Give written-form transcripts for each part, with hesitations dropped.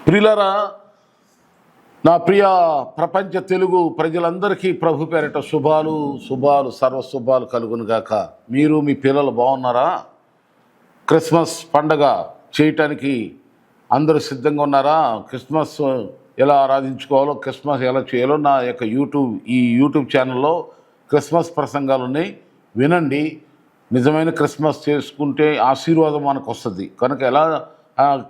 ప్రియులారా, నా ప్రియ ప్రపంచ తెలుగు ప్రజలందరికీ ప్రభు పేరిట శుభాలు సర్వశుభాలు కలుగునుగాక. మీరు మీ పిల్లలు బాగున్నారా? క్రిస్మస్ పండగ చేయటానికి అందరూ సిద్ధంగా ఉన్నారా? క్రిస్మస్ ఎలా ఆరాధించుకోవాలో, క్రిస్మస్ ఎలా చేయాలో నా యొక్క యూట్యూబ్ ఛానల్లో క్రిస్మస్ ప్రసంగాలు ఉన్నాయి, వినండి. నిజమైన క్రిస్మస్ చేసుకుంటే ఆశీర్వాదం మనకు వస్తుంది కనుక ఎలా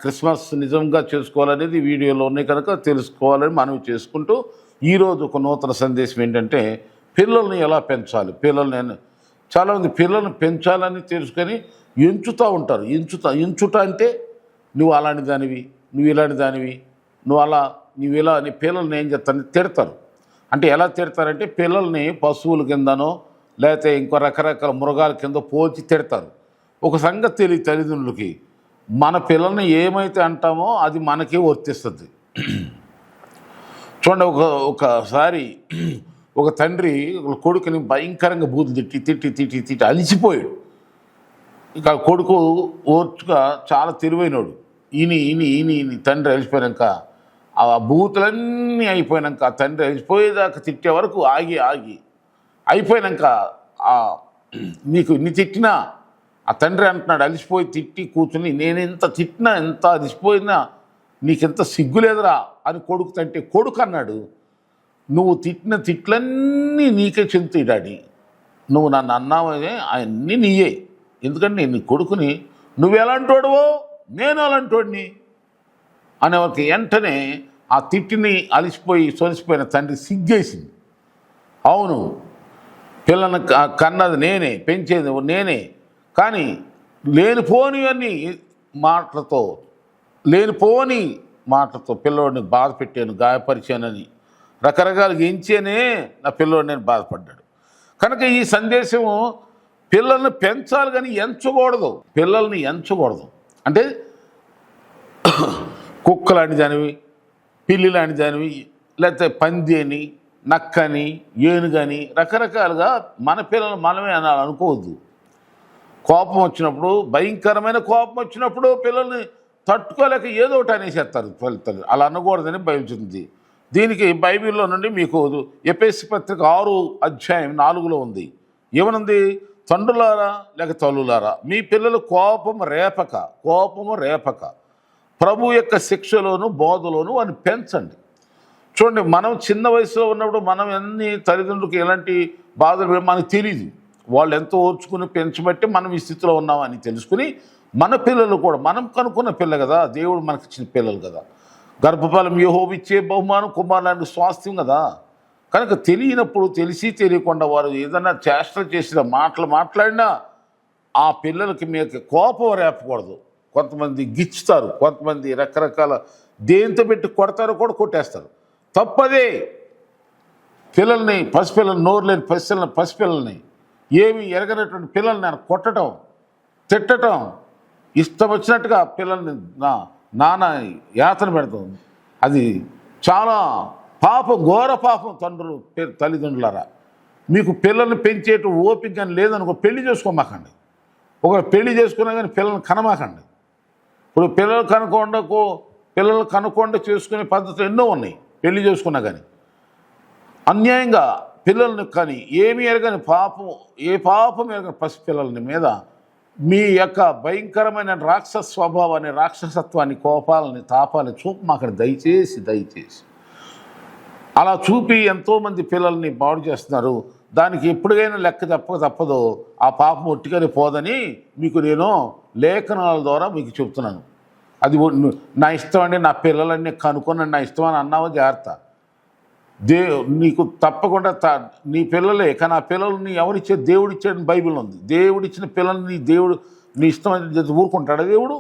క్రిస్మస్ నిజంగా చేసుకోవాలనేది వీడియోలో ఉన్నాయి కనుక తెలుసుకోవాలని మనవి చేసుకుంటూ ఈరోజు ఒక నూతన సందేశం ఏంటంటే పిల్లల్ని ఎలా పెంచాలి. చాలామంది పిల్లల్ని పెంచాలని తెలుసుకొని ఎంచుతూ ఉంటారు. ఎంచుట అంటే నువ్వు అలాంటి దానివి, నువ్వు ఇలాంటి దానివి, నువ్వు ఇలా అని పిల్లల్ని ఏం చేస్తారని తిడతారు. అంటే ఎలా తిడతారంటే పిల్లల్ని పశువుల కిందనో లేకపోతే ఇంకో రకరకాల మృగాల కింద పోల్చి తిడతారు. ఒక సంగతి తెలియదు తల్లిదండ్రులకి, మన పిల్లల్ని ఏమైతే అంటామో అది మనకే వర్తిస్తుంది. చూడండి, ఒకసారి ఒక తండ్రి కొడుకుని భయంకరంగా బూతులు తిట్టి అలిసిపోయాడు. ఇక కొడుకు ఓర్చుగా చాలా తెలివైనోడు. ఈయన తండ్రి అలిసిపోయాక ఆ బూతులన్నీ అయిపోయాక ఆ తండ్రి అలిసిపోయేదాకా తిట్టే వరకు ఆగి అయిపోయాక నీకు ఇన్ని తిట్టినా ఆ తండ్రి అంటున్నాడు, అలిసిపోయి తిట్టి కూర్చుని, నేను ఎంత తిట్టినా ఎంత అలిసిపోయినా నీకెంత సిగ్గులేదురా అని కొడుకు తంటే కొడుకు అన్నాడు, నువ్వు తిట్టిన తిట్లన్నీ నీకే చెందుతాయి డాడీ, నువ్వు నన్ను అన్నావే అవన్నీ నీయే, ఎందుకంటే నేను నీ కొడుకుని, నువ్వు ఎలాంటోడువో నేను అలాంటోడిని అనేవారికి వెంటనే ఆ తిట్టిని అలిసిపోయి సొలిసిపోయిన తండ్రి సిగ్గేసింది. అవును, పిల్లలను కన్నది నేనే, పెంచేది నేనే, కానీ లేనిపోని మాటలతో పిల్లోడిని బాధ పెట్టాను, గాయపరిచానని రకరకాలుగా ఎంచేనే నా పిల్లోడు నేను బాధపడ్డాడు. కనుక ఈ సందేశము పిల్లల్ని పెంచాలి కానీ పిల్లల్ని ఎంచకూడదు. అంటే కుక్క లాంటి దానివి, పిల్లి లాంటి దానివి, లేకపోతే పంది అని, నక్కని, ఏనుగని రకరకాలుగా మన పిల్లలు మనమే అనాలి అనుకోవద్దు. కోపం వచ్చినప్పుడు, భయంకరమైన కోపం వచ్చినప్పుడు పిల్లల్ని తట్టుకోలేక ఏదో ఒకటి అనేసేస్తారు ఫలితాలు. అలా అనకూడదని బైబిల్. దీనికి బైబిల్లో నుండి మీకు ఎఫెసీ పత్రిక 6:4 ఉంది. ఏమనుంది? తండ్రులారా లేక తల్లులారా, మీ పిల్లలు కోపము రేపక ప్రభు యొక్క శిక్షలోను బోధలోను వారిని పెంచండి. చూడండి, మనం చిన్న వయసులో ఉన్నప్పుడు మనం ఎన్ని తల్లిదండ్రులకు ఎలాంటి బాధలు మనకు తెలియదు. వాళ్ళు ఎంతో ఓర్చుకుని పెంచబట్టి మనం ఈ స్థితిలో ఉన్నామని తెలుసుకుని మన పిల్లలు కూడా మనం కనుక్కున్న పిల్ల కదా, దేవుడు మనకిచ్చిన పిల్లలు కదా, గర్భఫలం యెహోవా ఇచ్చే బహుమానం కుమారులాంటి స్వాస్థ్యం కదా. కనుక తెలియనప్పుడు తెలియకుండా వారు ఏదైనా చేష్టలు చేసిన మాట్లాడినా ఆ పిల్లలకి మీకు కోపం రేపకూడదు. కొంతమంది గిచ్చుతారు, కొంతమంది రకరకాల దేంతో పెట్టి కొడతారో కూడా కొట్టేస్తారు. తప్పదే. పసిపిల్లల్ని నోరు లేని పసిపిల్లల్ని ఏమి ఎరగనటువంటి పిల్లల్ని నేను కొట్టడం, తిట్టడం, ఇష్టం వచ్చినట్టుగా పిల్లల్ని నాన్న యాతన పెడతాం. అది చాలా ఘోర పాపం. తల్లిదండ్రులారా, మీకు పిల్లల్ని పెంచేట ఓపిక కానీ లేదనుకో పెళ్లి చేసుకోమాకండి. పెళ్లి చేసుకున్నా కానీ పిల్లల్ని కనమాకండి. ఇప్పుడు పిల్లలు కనుకోండా చేసుకునే పద్ధతులు ఎన్నో ఉన్నాయి. పెళ్లి చేసుకున్నా కానీ అన్యాయంగా పిల్లల్ని కానీ ఏమి ఎరగని ఏ పాపం ఎరగని పసిపిల్లలని మీద మీ యొక్క భయంకరమైన రాక్షస స్వభావాన్ని, రాక్షసత్వాన్ని, కోపాలని, తాపాలని చూపమాకండి దయచేసి. అలా చూపి ఎంతోమంది పిల్లల్ని బాగు చేస్తున్నారు. దానికి ఎప్పుడైనా లెక్క తప్పదో ఆ పాపం ఒట్టిగానే పోదని మీకు నేను లేఖనాల ద్వారా మీకు చెప్తున్నాను. అది నా ఇష్టం అండి, నా పిల్లలన్నీ కనుక్కొని నా ఇష్టం అని అన్నావో జాగ్రత్త. నీకు తప్పకుండా నీ పిల్లలే, కానీ ఆ పిల్లల్ని ఎవరిచ్చాడు? దేవుడు ఇచ్చాడని బైబిల్ ఉంది. దేవుడిచ్చిన పిల్లల్ని నీ ఇష్టం అని ఊరుకుంటాడు దేవుడు?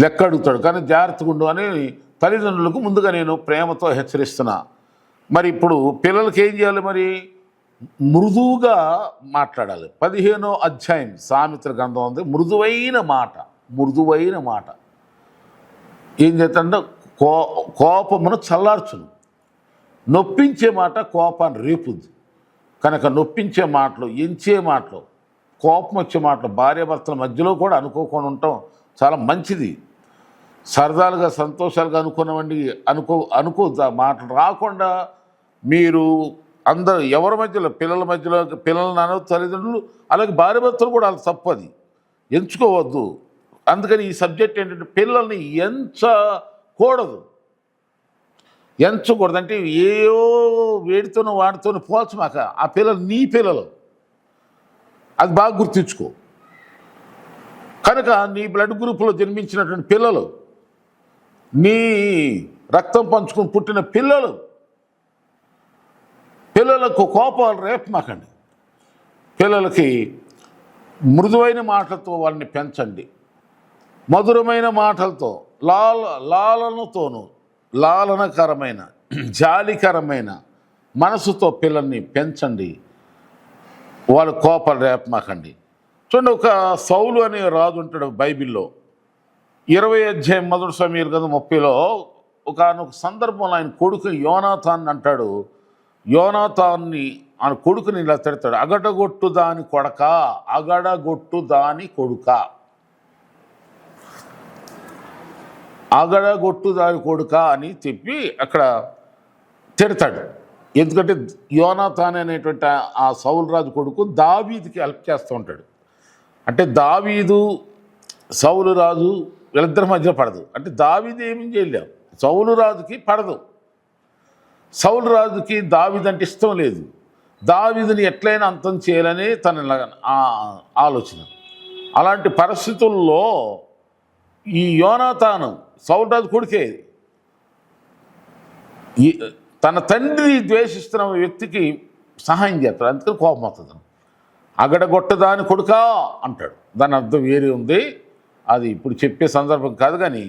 లెక్క అడుగుతాడు. కానీ జాగ్రత్తగా ఉండు అని తల్లిదండ్రులకు ముందుగా నేను ప్రేమతో హెచ్చరిస్తున్నా. మరి ఇప్పుడు పిల్లలకి ఏం చేయాలి? మరి మృదువుగా మాట్లాడాలి. 15వ అధ్యాయం సామెతల గ్రంథం ఉంది. మృదువైన మాట ఏం చేస్తాడంటే కోపమును చల్లార్చును. నొప్పించే మాట కోపాన్ని రేపుద్ది. కనుక నొప్పించే మాటలు, ఎంచే మాటలు, కోపం వచ్చే మాటలు భార్యాభర్తల మధ్యలో కూడా అనుకోకుండా ఉండటం చాలా మంచిది. సరదాలుగా సంతోషాలుగా అనుకున్నవండి అనుకో మాటలు రాకుండా మీరు అందరూ ఎవరి మధ్యలో పిల్లలను అనవద్దు తల్లిదండ్రులు, అలాగే భార్య భర్తలు కూడా వాళ్ళ తప్పది ఎంచుకోవద్దు. అందుకని ఈ సబ్జెక్ట్ ఏంటంటే పిల్లల్ని ఎంచకూడదు. అంటే ఏవో వేడితోనో వాడితోనో పోల్చమాక. ఆ పిల్లలు నీ పిల్లలు, అది బాగా గుర్తుంచుకో. కనుక నీ బ్లడ్ గ్రూపులో జన్మించినటువంటి పిల్లలు, నీ రక్తం పంచుకొని పుట్టిన పిల్లలకు కోపాలు రేపమాకండి. పిల్లలకి మృదువైన మాటలతో వాళ్ళని పెంచండి. మధురమైన మాటలతో లాలనకరమైన జాలికరమైన మనసుతో పిల్లల్ని పెంచండి. వాళ్ళ కోపాలు రేపమాకండి. చూడండి, ఒక సౌలు అనే రాజు ఉంటాడు బైబిల్లో. 20 అధ్యాయం 1 సమూయేలు గ్రంథం 30లో ఒక సందర్భంలో ఆయన కొడుకు యోనాతాన్ అంటాడు. యోనాతాన్ని ఆయన కొడుకుని ఇలా తిడతాడు, అగడగొట్టు దాని కొడుక అని చెప్పి అక్కడ తిడతాడు. ఎందుకంటే యోనాతాన్ అనేటువంటి ఆ సౌలు రాజు కొడుకు దావీదుకి హెల్ప్ చేస్తూ ఉంటాడు. అంటే దావీదు సౌలు రాజు వీళ్ళిద్దరి మధ్య పడదు. అంటే దావీదు ఏమీ చేయలేవు, సౌలు రాజుకి పడదు. సౌలు రాజుకి దావీదు అంటే ఇష్టం లేదు. దావీదుని ఎట్లయినా అంతం చేయాలని తన ఆలోచన. అలాంటి పరిస్థితుల్లో ఈ యోనాతాను సౌలు రాజు కొడుకే తన తండ్రి ద్వేషిస్తున్న వ్యక్తికి సహాయం చేస్తాడు. అందుకని కోపం వస్తుంది. అగడగొట్టదాని కొడుకా అంటాడు. దాని అర్థం వేరే ఉంది, అది ఇప్పుడు చెప్పే సందర్భం కాదు. కానీ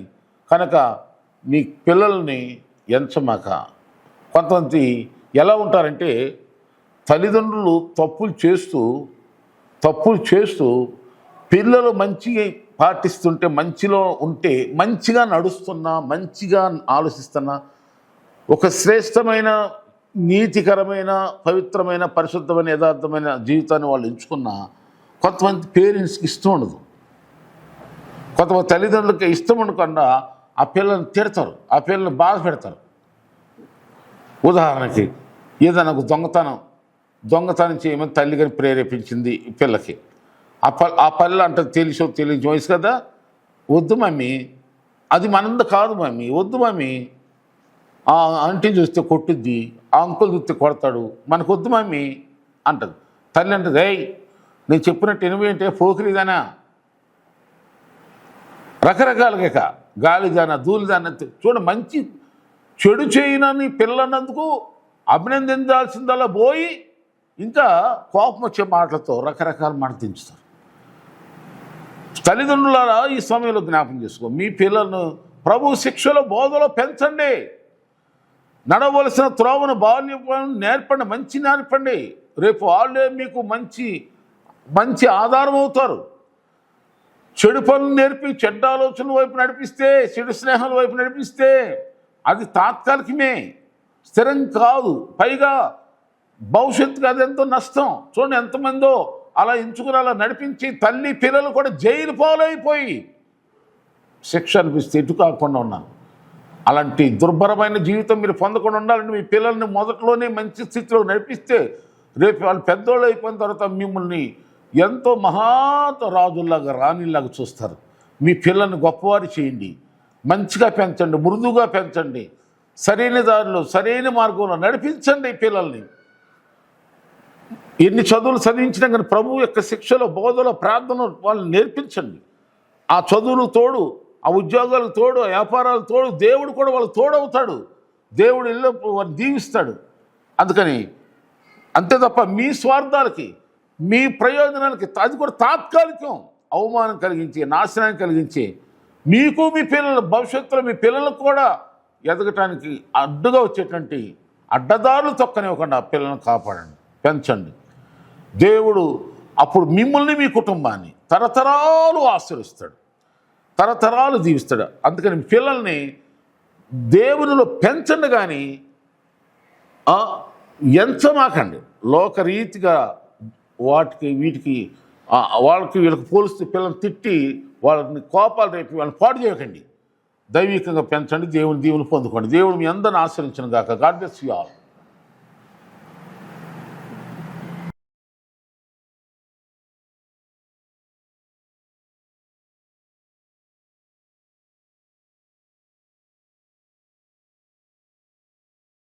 కనుక నీ పిల్లల్ని ఎంచమాక. కొంతమంది ఎలా ఉంటారంటే తల్లిదండ్రులు తప్పులు చేస్తూ పిల్లలు మంచిగా పాటిస్తుంటే, మంచిలో ఉంటే, మంచిగా నడుస్తున్నా, మంచిగా ఆలోచిస్తున్నా, ఒక శ్రేష్టమైన నీతికరమైన పవిత్రమైన పరిశుద్ధమైన యథార్థమైన జీవితాన్ని వాళ్ళు ఎంచుకున్న కొంతమంది పేరెంట్స్కి ఇష్టం ఉండదు. కొంతమంది తల్లిదండ్రులకి ఇష్టం ఉండకుండా ఆ పిల్లల్ని తిడతారు, ఆ పిల్లల్ని బాధ పెడతారు. ఉదాహరణకి ఏదైనా దొంగతనం చేయమని తల్లిగారిని ప్రేరేపించింది ఈ పిల్లకి. ఆ పిల్ల అంటే తెలియని వయసు కదా, వద్దు మమ్మీ, అది మనంద కాదు మమ్మీ, వద్దు మమ్మీ, ఆ ఆంటీ చూస్తే కొట్టుద్ది, ఆ అంకుల్ చూస్తే కొడతాడు, మనకు వద్దు మమ్మీ అంటది. తల్లి అంటది, ఏయ్ నేను చెప్పినట్టు ఎనివేంటే పోకిరిదానా, రకరకాలుగా గాలిదానా ధూళిదానా. చూడండి, మంచి చెడు చేయనని పిల్లన్నందుకు అభినందించాల్సిందలా పోయి ఇంకా కోపం వచ్చే మాటలతో రకరకాల మాట దించుతారు. తల్లిదండ్రులారా ఈ సమయంలో జ్ఞాపం చేసుకో, మీ పిల్లలను ప్రభు శిక్షలో బోధలో పెంచండి. నడవలసిన త్రోవను బాల్యం నేర్పండి, మంచి నేర్పండి. రేపు వాళ్ళే మీకు మంచి ఆధారం అవుతారు. చెడు పనులు నేర్పి చెడ్డ ఆలోచనల వైపు నడిపిస్తే, చెడు స్నేహాల వైపు నడిపిస్తే అది తాత్కాలికమే, స్థిరం కాదు. పైగా భవిష్యత్తుకు అదెంతో నష్టం. చూడండి ఎంతమందో అలా ఎంచుకుని అలా నడిపించి తల్లి పిల్లలు కూడా జైలు పాలైపోయి శిక్ష అనిపిస్తే ఎటు కాకుండా ఉన్నాను. అలాంటి దుర్భరమైన జీవితం మీరు పొందకుండా ఉండాలంటే మీ పిల్లల్ని మొదట్లోనే మంచి స్థితిలో నడిపిస్తే రేపు వాళ్ళు పెద్దోళ్ళు అయిపోయిన తర్వాత మిమ్మల్ని ఎంతో రాజుల్లాగా రాణిలాగా చూస్తారు. మీ పిల్లల్ని గొప్పవారు చేయండి, మంచిగా పెంచండి, మృదువుగా పెంచండి, సరైన దారిలో సరైన మార్గంలో నడిపించండి పిల్లల్ని. ఎన్ని చదువులు చదివించినా కానీ ప్రభువు యొక్క శిక్షలో బోధలో ప్రార్థన వాళ్ళని నేర్పించండి. ఆ చదువులు తోడు, ఆ ఉద్యోగాలకు తోడు, ఆ వ్యాపారాలు తోడు, దేవుడు కూడా వాళ్ళు తోడవుతాడు. దేవుడు ఇల్లు వారిని దీవిస్తాడు. అందుకని అంతే తప్ప మీ స్వార్థాలకి మీ ప్రయోజనాలకి అది కూడా తాత్కాలికం, అవమానం కలిగించి నాశనాన్ని కలిగించి మీకు మీ పిల్లల భవిష్యత్తులో మీ పిల్లలకు కూడా ఎదగటానికి అడ్డుగా వచ్చేటువంటి అడ్డదారులు తొక్కనివ్వకుండా పిల్లలను కాపాడండి, పెంచండి. దేవుడు అప్పుడు మిమ్మల్ని మీ కుటుంబాన్ని తరతరాలు ఆశీర్వదిస్తాడు, తరతరాలు దీవిస్తాడు. అందుకని పిల్లల్ని దేవునిలో పెంచండి, కానీ ఎంచమాకండి. లోకరీతిగా వీటికి వాళ్ళకి వీళ్ళకి పోలిస్తే పిల్లల్ని తిట్టి వాళ్ళని కోపాలు రేపి వాళ్ళని పాడు చేయకండి. దైవికంగా పెంచండి, దేవుని దీవుని పొందుకోండి. దేవుడు మీ అందరిని ఆశ్రయించను గాక. God bless you all.